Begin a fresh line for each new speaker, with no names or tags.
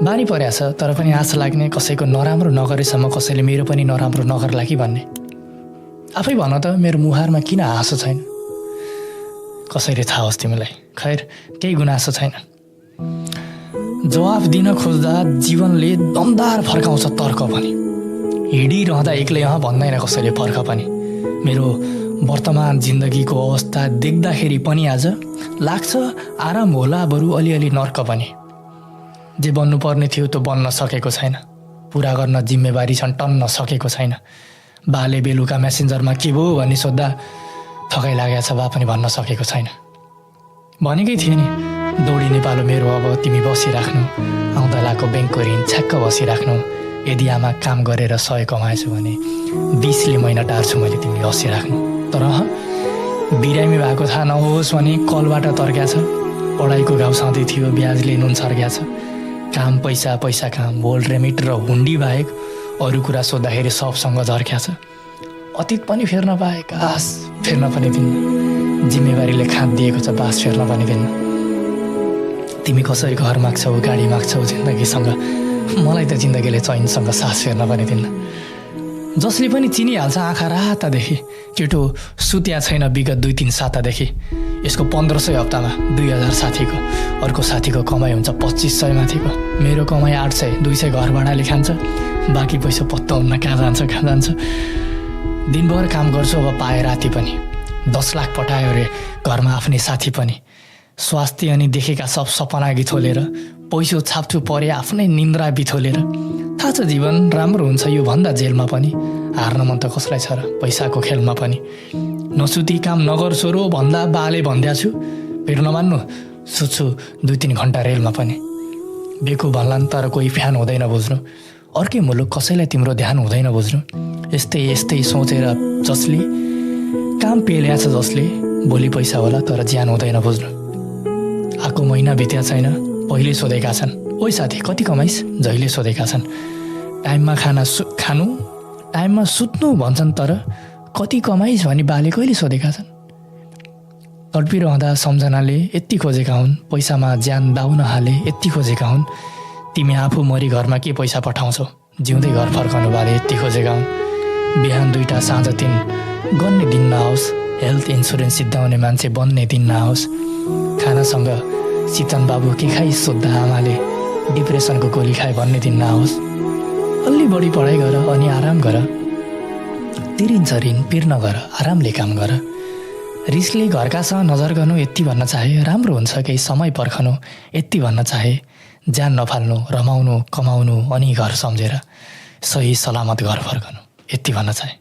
बानी परेको छ, तर पनि आशा लाग्ने कसैको नराम्रो नगरेसम्म कसैले मेरो पनि नराम्रो नगर्ला कि भन्ने। आफै भन त मेरो मुहारमा किन हाँसो छैन? कसैले थाहा होस् तिमीलाई। खैर, केही गुनासो छैन। जवाफ दिन खोज्दा जीवनले दमदार फर्काउँछ तर्क पनि। हिँडिरहँदा एक्लै भन्दैन कसैले फर्क पनि। मेरो वर्तमान जिन्दगीको अवस्था देख्दाखेरि पनि आज लाग्छ आराम होला, बरु अलिअलि नर्क पनि। जे बन्नुपर्ने थियो त्यो बन्न सकेको छैन। पुरा गर्न जिम्मेवारी छन् टन्न सकेको छैन। बाले बेलुका मेसेन्जरमा के भयो भन्ने सोद्धा थकाइ लागेको छ, बा पनि भन्न सकेको छैन। भनेकै थिएँ नि, दौडी नेपाल मेरो, अब तिमी बसिराख्नु। आउँदा लाको ब्याङ्कको ऋण छ्याक्क बसिराख्नु। यदि आमा काम गरेर 100 कमाएछु भने 20ले महिना टार्छु मैले तिमीले हँसिराख्नु। तर बिरामी भएको थाहा नहोस् भने कलबाट तर्क्या छ। पढाइको घाउ सधैँ थियो, ब्याजले नुन छर्क्या छ। काम पैसा पैसा काम, भोल्ट रेमिट र हुन्डी बाहेक अरू कुरा सोद्धाखेरि सबसँग झर्क्या छ। अतीत पनि फेर्न पाए, कास फेर्न पनि दिन्न। जिम्मेवारीले खाँद दिएको छ, बास फेर्न पनि दिन्न। तिमी कसरी घर माग्छौ, गाडी माग्छौ जिन्दगीसँग, मलाई त जिन्दगीले चैनसँग सास फेर्न पनि दिन्न। जसले पनि चिनिहाल्छ आँखा रातादेखि, केटो सुत्या छैन विगत 2-3 सातादेखि। यसको 1500 हप्तामा 2000 साथीको, अर्को साथीको कमाइ हुन्छ 2500 माथिको। मेरो कमाइ 800, 200 घर भाडाले खान्छ। बाँकी पैसा पत्ता हुन्न कहाँ जान्छ। दिनभर काम गर्छु, अब पाए राति पनि। 10 लाख पठायो अरे घरमा आफ्नै साथी पनि। स्वास्थ्य अनि देखेका सब सपना गिथोलेर, पैसो छाप्छु परे आफ्नै निन्द्रा बिथोलेर। थाहा छ जीवन राम्रो हुन्छ यो भन्दा जेलमा पनि। हार्न मन त कसलाई छ र पैसाको खेलमा पनि। नसुती काम नगर छोरो भन्दा बाले भन्द्या छु। फेर नमान्नु, सुत्छु 2-3 घन्टा रेलमा पनि। बेकु भन्लान् तर कोही फ्यान हुँदैन बुझ्नु। अर्कै मुलुक कसैलाई तिम्रो ध्यान हुँदैन बुझ्नु। यस्तै सोचेर जसले काम पेल्या छ, जसले भोलि पैसा होला तर ज्यान हुँदैन बुझ्नु। आएको महिना बित्या छैन, पहिले सोधेका छन्, ओइ साथी कति कमाइस्, जहिले सोधेका छन्। टाइममा खानु टाइममा सुत्नु भन्छन्, तर कति कमाइस् भनी बाले कहिले सोधेका छन्। तडपिरहँदा सम्झनाले यति खोजेका हुन्, पैसामा ज्यान दाउन हाले यति खोजेका हुन्। तिमी आफू मरि घरमा के पैसा पठाउँछौ, जिउँदै घर फर्काउनु बाले यति खोजेका हुन्। बिहान 2टा साँझ 3 गर्ने दिन नआओस्, हेल्थ इन्सुरेन्स सिद्धाउने मान्छे बन्ने दिन नआओस्। खानासँग सितन बाबु के खाइ सोद्धा आमाले, डिप्रेसनको गोली खाए भन्ने दिन नआओस्। अलि बढी पढाइ गर अनि आराम गर। तिरिन्छ ऋण पिर्न गर, आरामले काम गर। रिसले घरकासँग नजर गर्नु यति भन्न चाहे, राम्रो हुन्छ केही समय पर्खनु यति भन्न चाहे। ज्यान नफाल्नु, रमाउनु कमाउनु अनि घर सम्झेर सही सलामत घर फर्कनु यति भन्न चाहे।